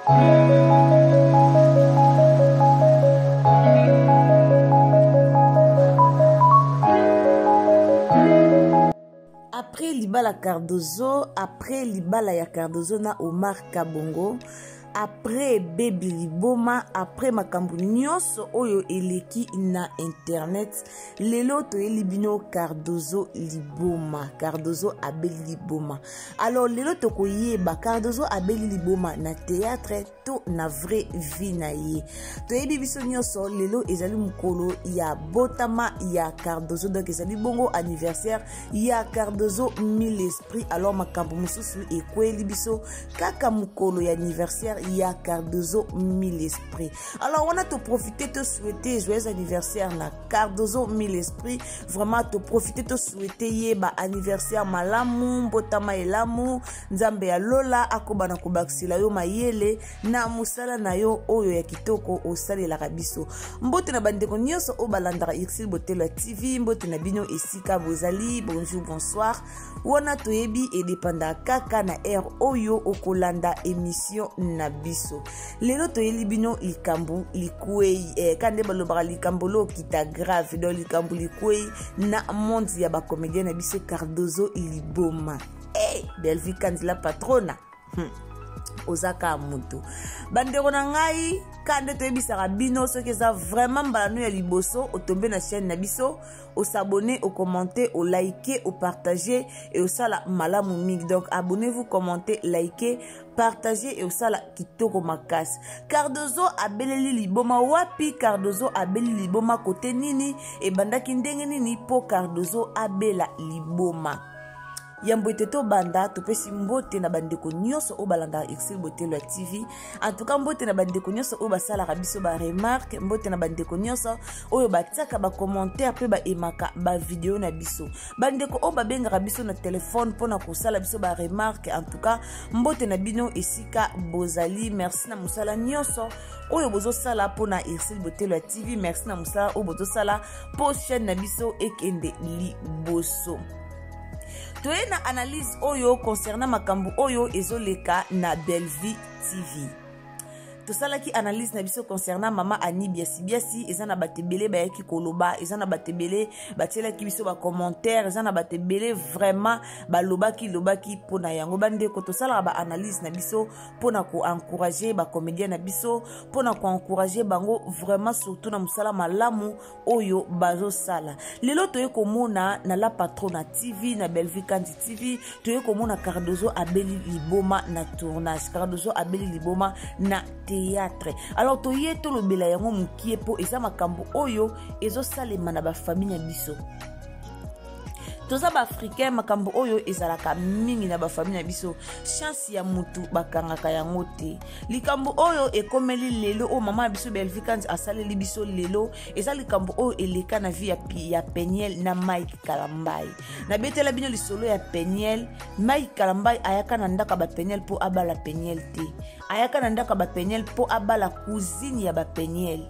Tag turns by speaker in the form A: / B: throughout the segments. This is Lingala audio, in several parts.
A: Après Libala Cardozo, après Libala ya Cardozo na Omar Kabongo, après Baby Liboma, après makambu nyonso oyo eleki na internet, lelo to elibino Cardozo Liboma, Cardozo abeli Liboma. Alors lelo to koyeba Cardozo abeli Liboma na théâtre to na vraie vie na ye. To yebi biso nyonso lelo ezali mukolo ya botama ya Cardozo, donc ezali bongo anniversaire ya Cardozo mille esprit. Alors makambu mususu ekweli biso kaka mukolo ya anniversaire ya Cardozo mille esprit. Alors on a te profiter te souhaiter joyeux anniversaire na Cardozo mille esprit. Vraiment te profiter te souhaiter yeba anniversaire malamu botama elamu nzambe ya lola akobana kobaksila yo mayele na musala na yo oyo ya kitoko osali la kabiso. Mbote na bandeko nyonso o balandara Exil Botelo TV, mbote na bino esika bozali, bonjour bonsoir. Wana toyebi e dépenda kaka na air oyo okolanda émission na biso. Lelo toyeli bino likambu likwei kande balobaka likambu lo kita grave do likambu likwei na monde ya ba comédien na biso Cardozo Liboma. Belvi Kanzila patrona. Ozaka mutu bandeko na ngai kande toyebisaka bino soki eza vraiment mbalano ya liboso otombe na chaîne na biso osabonner, au commenter, au liker, au partager et au sala malamu mingi. Donc abonnez-vous, commentez, likez, partagez et au sala kitoko makasi. Cardozo abeleli Liboma wapi Cardozo abeli Liboma kote nini e bandaki ndenge nini po Cardozo abela Liboma. Yambote to banda to pesi mbote na bandeko nyonso o balanda Exil Botelo TV. En tout cas mbote na bandeko nyonso o basala biso ba remarque, mbote na bandeko nyonso oyo batiaka ba commentaire pe ba emaka ba vidéo na biso. Bandeko o babenga biso na téléphone pona ko sala biso ba remarque. En tout cas mbote na bino esika bozali, merci na musala nyonso oyo bozo sala pona Exil Botelo TV, merci na musala o bozo sala po chaîne na biso ekende liboso. Toye na analyse oyo concernant makambu oyo ezoleka na Belvi TV. Tosalaki analyse na biso concernant mama Ani Biasi ezana batebele bayaki koloba, ezana batebele batielaki biso ba commentaire, ezana batebele vraiment balobaki pona yango bandeko tosala ba analyse na biso pona ko encourager ba comédien na biso, pona ko encourager bango vraiment surtout na musala malamu oyo bazo sala. Lelo toye komona na la patrona TV na Belvi Kandi TV, toye komona Cardozo abeli Liboma na tournage, Cardozo abeli Liboma na théâtre. Alors toye to lobela yango mukie po eza makambo oyo ezo salema na ba famille na biso. Toza ba africain makambo oyo ezalaka mingi na ba famille na biso. Chance ya mutu bakangaka yango te. Likambo oyo ekomeli lelo o mama biso Belvi Kandi asaleli biso lelo eza likambo oyo eleka na vie ya Peniel na Mike Kalambai. Na betela bino lisolo ya Peniel, Mike Kalambai ayaka na ndaka ba Peniel po abala Peniel te. Ayaka na ndaka ba Peniel po abala cousine ya ba Peniel.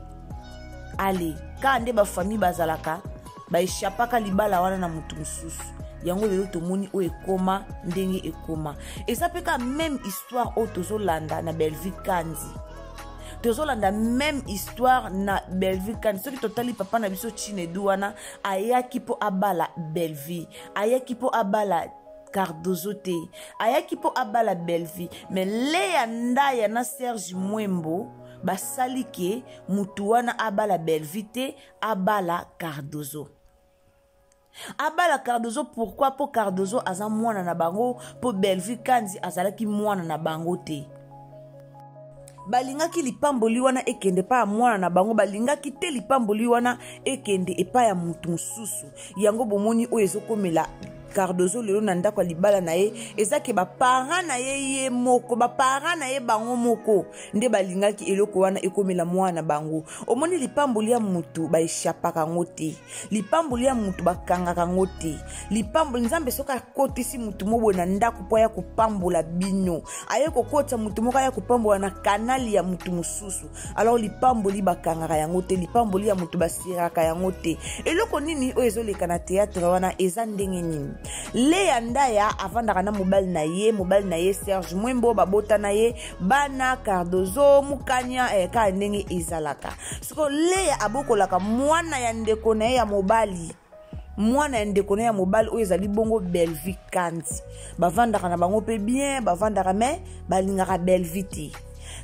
A: Ale, kande ba famille bazalaka ba eshapaka libala wana na mutu mususu. Yango lelo tomoni o ekoma ndenge ekoma. Eza peka même histoire o tozolanda na Belvi Kandi. Tozolanda même histoire na Belvi Kandi. Soki totali papa na biso Chinedu wana ayaki po abala Belvi. Ayaki po abala Cardozo te. Ayaki po abala Belvi. Mais Leya Ndaya na Serge Mwembo basalike mutu wana abala Belvi te, abala Cardozo. Abala Cardozo pourquoi? Po Cardozo aza mwana na bango, po Belvi Kandi azalaki mwana na bango te. Balingaki lipamboli wana ekende pa mwana na bango, balingaki te lipamboli wana ekende epa ya mutu mususu. Yango bomoni o ezokomela Cardozo lelo na ndako libala na ye ezake ba parents na ye moko, ba parents na ye bango moko nde balingaki eloko wana ekomela mwana bango. Omoni lipamboli ya mutu ba eshapaka ngote, lipamboli ya mutu bakangaka ngote, lipamboli nzambe soka kotisi mutu mobo na ndako po ya kopambola bino aye kokota mutu moko ya kopambola na kanali ya mutu mususu. Alors lipamboli bakangaka yango te, lipamboli ya mutu basiraka yango te. Eloko nini o ezoleka na théâtre wana eza ndenge nini? Leya Ndaya avandaka na mobali na ye Serge Mwembo babota na ye bana Cardozo mukanya ka ndenge ezalaka. Siko Leya abokolaka mwana ya ndeko na ye ya mobali. Mwana ya ndeko na ye ya mobali oyo ezali bongo Belle-Vie Kandi. Bavandaka na bango pe bien, bavandaka me balingaka Belle-Vie te.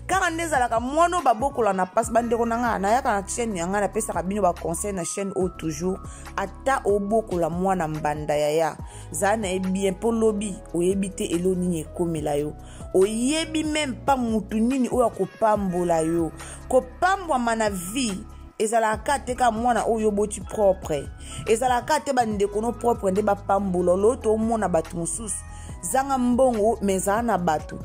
A: Car ndezalaka mwana babokola na passe bandeko nanga na yaka na chaîne yanga na pesa bino ba conseil na chaîne au toujours ata obokola mwana mbanda ya zana e bien po lobi oyebite elo nini ekomela yo oyebi même pas mutu nini oya kopambola yo kopambwa mana vie ezalaka te ka mwana oyo boti propre ezalaka te bandeko no propre nde bapambola loto mona batu mususu zanga mbongo mezana batu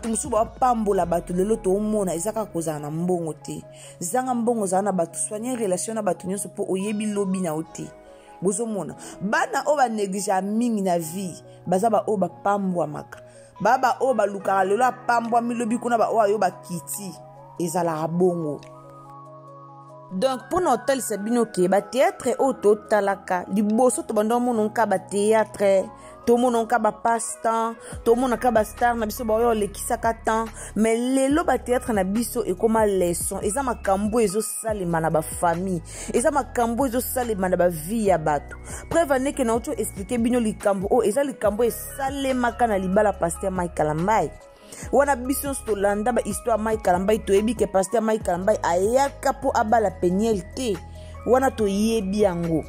A: musu ba pambola batu lelo to mona ezaka kozana na mbongo te zanga mbongo zana batu soigner relation na batu nyonso po oyebi lobi na ote bozo mona bana o ba néglige mingi na vie baza ba o ba pambwa maka baba o ba lukaka lelo pambwa milobi kuna ba o ayo ba kiti ezala bongo. Donc pour notre tel sabino ke ba théâtre au totalaka liboso to bando mono ka ba théâtre to mono ka ba passe-temps to mono ka ba star na biso ba yo lekisaka temps mais lelo ba théâtre na biso e koma leçon eza makambo ezo salema na ba famille eza makambo ezo salema na ba vie ya bato preuve ne ke na auto expliquer bino likambo o eza likambo e salema kana libala pasteur Michael Mbai wana biso stolanda ba histoire Michael Mbai to ebi ke pasteur Michael Mbai ayaka po abala peniel te wana to yebi yango.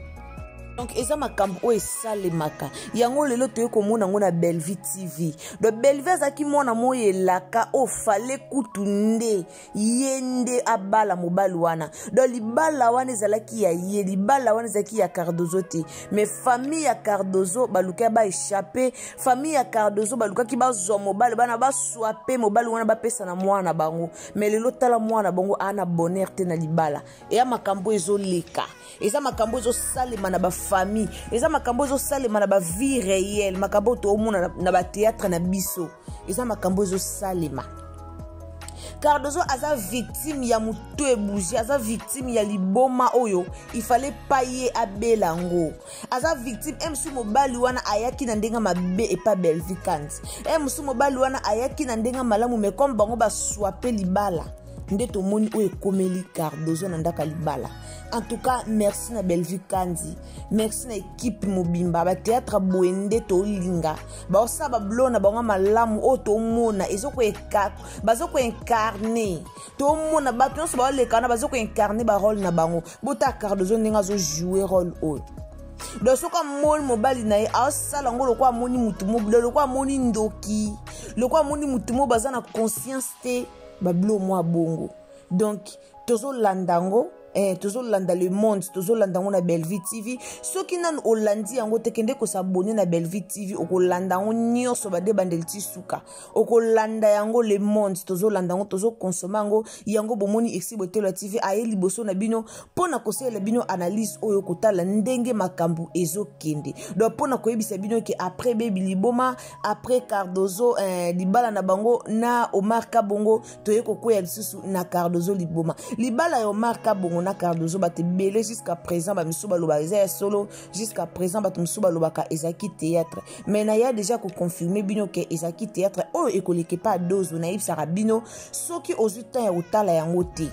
A: Donc eza makambo o esalemaka yango lelo to yekomona ngo na Belle-Vie TV do Belle-Vie azaki mona moye laka o fale kutunde yende abala mobali wana do libala wana ezalaki ya ye libala wana ezalaki ya Cardozo te mais famille ya Cardozo baluka ba échapper famille ya Cardozo baluka ki bazwa mobali bana ba swaper mobali wana ba pesa na mwana bango mais lelo tala mwana bango ana bonheur te na libala e ya makambo ezoleka eza makambo ezosalema na ba famille eza makambo ezosalema na ba vie réelle makambo to omona na ba théâtre na biso eza makambo ezosalema. Cardozo aza victime ya mutu ebouge aza victime ya liboma oyo il fallait payer abelango aza victime emsu mobali wana ayaki na ndenga mabe et pas Belle-Vie Kandi emsu mobali wana ayaki na ndenga malamu mais comme bango ba swaper libala nde to moni o ekomeli Cardozo na ndaka libala. En tout cas, merci na Belle-Vie Kandi. Merci na équipe mobimba. Ba théâtre boende to linga. Ba osaba blona ba malamu o to mona ezoko ekak. Bazoko incarner. To mona ba tonso ba lekana bazoko incarner ba rôle na bango. Bota Cardozo ndenga zo jouer rôle o. Do soka mol mobali na ye asala ngo lokwa moni mutu mobile lokwa moni ndoki. Lokwa moni mutu mo bazana conscience te ba blo moi bongo. Donc tozo landango toujours landa le monde toujours landa na Belle-Vie TV soki nan olandi yango tekende ko s'abonner na Belle-Vie TV okolanda ngo nyonso ba de bandelti suka okolanda yango le monde toujours landa ngo toujours consommer ngo yango bomoni exibotelo TV aye liboso na bino pona kosela bino analyse oyo kotala ndenge makambu ezokende donc pona koyebisa bino ke après Baby Liboma après Cardozo libala na bango na Omar Kabongo toye kokoya lisusu na Cardozo Liboma libala ya Omar Kabongo na Cardozo bate belé jusqu'à présent ba misuba loba eza solo jusqu'à présent bate misuba loba ka ezaki théâtre mais na ya déjà ko confirmer bino ke ezaki théâtre o ekoleke pas dose na ibsaka bino soki ozuta ya otala yango te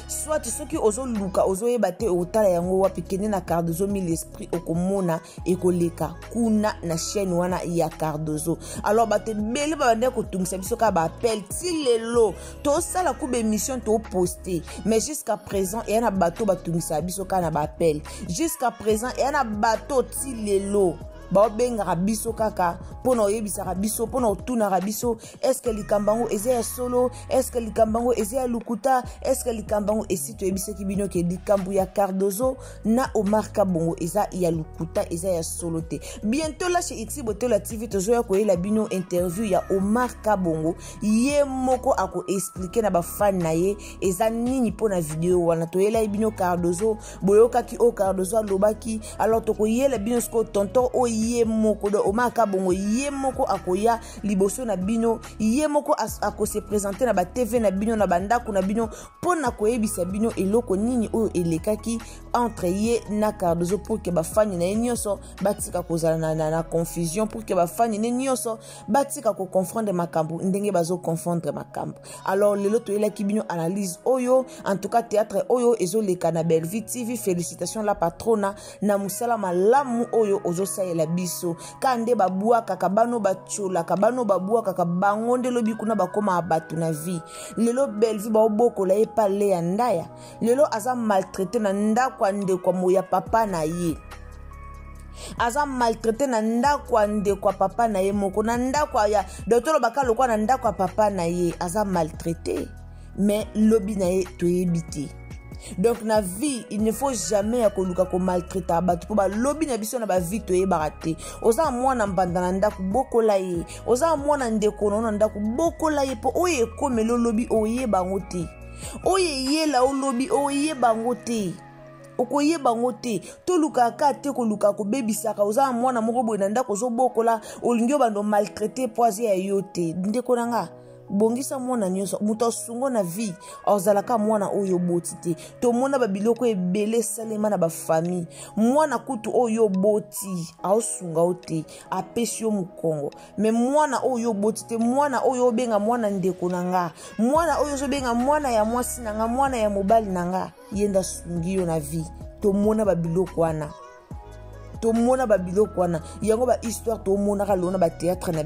A: soit soki ozo luka ozo yebate otala yango wapi kende na Cardozo mille esprit okomona ekoleka kuna na chaîne wana ya Cardozo alors bate bele ba bande ko tungisa biso ka ba appel ti lelo to sala ku be mission to poster mais jusqu'à présent et na bateau ba tungisa biso ka na ba appel jusqu'à présent et na bateau ti lelo ba benga biso kaka pona oyebisa biso pona otuna biso est-ce que likambango eza solo est-ce que likambango eza lukuta est-ce que likambango esito yebisa kibino ke likambu ya Cardozo na Omar Kabongo eza ya lukuta eza ya solo te bientôt là chez Exibotelo TV tozoya ko yela bino interview ya Omar Kabongo ye moko ako expliquer na ba fan na ye eza nini pona vidéo wana to yela bino Cardozo boyoka ki o Cardozo lobaki alors to ko yela bino sko tonton o ye moko do Omar Kabongo ye moko akoya liboso na bino ye moko ako se présenter na ba TV na bino na bandako na bino pona koyebisa bino eloko nini oyo elekaki entre ye na Cardozo pour que ba fani na nyonso batika kozala na confusion pour que ba fani na nyonso batika ko confondre makambo ndenge bazo confondre makambo. Alors lelo toyelaki bino analyse oyo en tout cas théâtre oyo ezoleka na Bellevue TV. Félicitations la patrona na musala malamu oyo ozosalela biso kande babua kakabano bachola kabano babua kakabango ndelo bikuna bakoma abatu na vie. Lelo Bellevue ba obokola ye pale ya ndaya lelo aza maltraité na ndako ande kwa moya papa na ye aza maltraité na ndako ande kwa papa na ye moko na ndako ya docteur bakalo kwa na ndako ya papa na ye aza maltraité mais lobi na ye toyebite. Donc na vie il ne faut jamais ya koluka ko maltraiter abatu po ba lobi na biso na ba vie toyebaka te. Oza mwana mbanda na ndako bokola ye oza mwana ndeko na ndako bokola ye po oye komelo lobi oyeba ngote oye yela olobi oyeba ngote okoyeba ngote toluka ka te koluka ko bebisaka oza mwana moko boye na ndako zo bokola olingyo bando maltraiter poisie ya yote ndeko nanga bongisa mwana nyonso muto sungo na vie ozalaka mwana oyo boti te to mona babiloko ebele salema na ba famille mwana kutu oyo boti aosunga ote apesi yo mukongo mais mwana oyo boti te mwana oyo benga mwana ndeko nanga mwana oyo zo benga mwana ya mwasi nanga mwana ya mobali nanga yenda sungi yo na vie to mona babiloko wana to mona babiloko wana yango ba histoire to mona ka lona ba théâtre na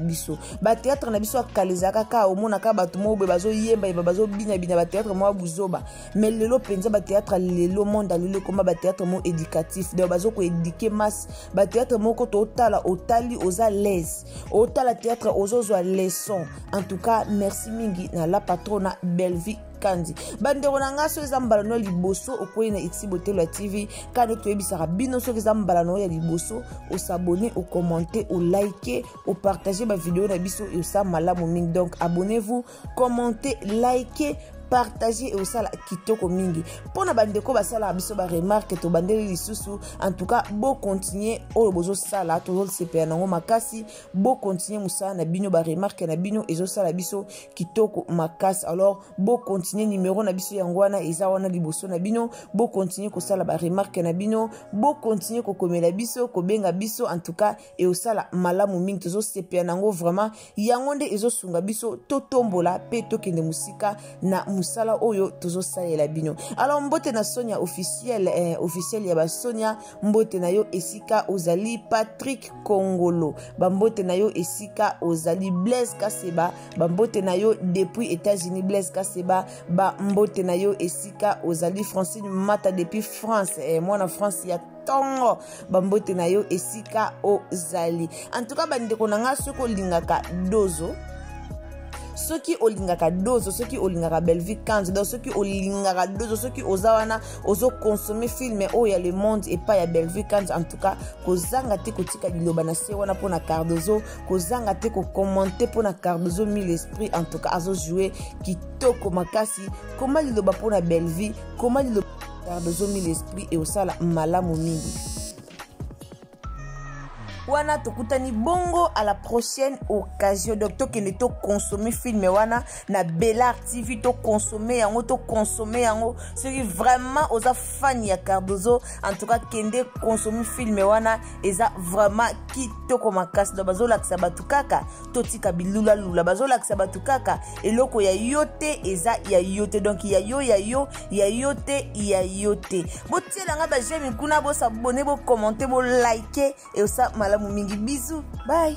A: biso akalezaka ka omona ka bato mo be bazo yemba bazo bina ba théâtre mo buzoba mais lelo penza ba théâtre lelo monde lelo koma ba théâtre mo éducatif de bazo ko éduquer masse ba théâtre mo ko to tala otali oza l'aise otala théâtre ozozo leçon. En tout cas merci mingi na la patrona Bellevue kandi bandeko na ngaso ezambala no liboso okoyi na Ixi la TV kane toyebisaka bino soki ezambala no ya liboso o s'abonner o commenter o liker o partager ba vidéo na biso et ça malamu mingi. Donc abonnez-vous, commentez, likez, partager et aussi la kitoko mingi pona bandeko basala biso ba remarque to bandeli lisusu. En tout cas bo continuer o bozo sala to CPA nango makasi bo continuer musala na bino ba remarque na bino ezo sala biso kitoko makasi. Alors bo continuer numéro na biso yangwana eza wana liboso na bino bo continuer ko sala ba remarque na bino bo continuer ko komela biso ko benga biso. En tout cas et osala malamu mingi tozo CPA nango vraiment yangonde ezo sunga biso to tombola pe to kende musika na musala oyo tozo salela bino. Alors mbote na Sonia officiel ya ba Sonia mbote na yo esika ozali Patrick Kongolo bambote na yo esika ozali Blaise Kaseba bambote na yo depuis États-Unis Blaise Kaseba bambote na yo esika ozali Francine Mata depuis France mwana France ya tongo bambote na yo esika ozali. En tout cas bandeko nanga soko lingaka dozo soki olingaka dozo soki olingaka Bellevue 15 donc soki olingaka dozo soki ozawana ozo consommer film o ya le monde et pas ya Bellevue 15. En tout cas kozanga te kotika liloba na se wana pona Cardozo kozanga te ko commenter pona Cardozo mille esprit. En tout cas azo jouer kitoko makasi koma liloba pona Bellevue koma liloba Cardozo mille esprit et osala malamu mingi. Wana tokutani bongo à la prochaine occasion. Donc to kende to consommer film wana na Bella TV to consommer yango ce qui vraiment oza fan ya Cardozo. En tout cas kende consommer film wana eza vraiment kitoko makasi do bazola kisabatu kaka totika bilula lula bazola kisabatu kaka eloko ya yote eza ya yote. Donc ya yote botiela nga ba j'aime kuna bo s'abonner bo commenter bo liker et ça malamu mingi. Bisous, bye.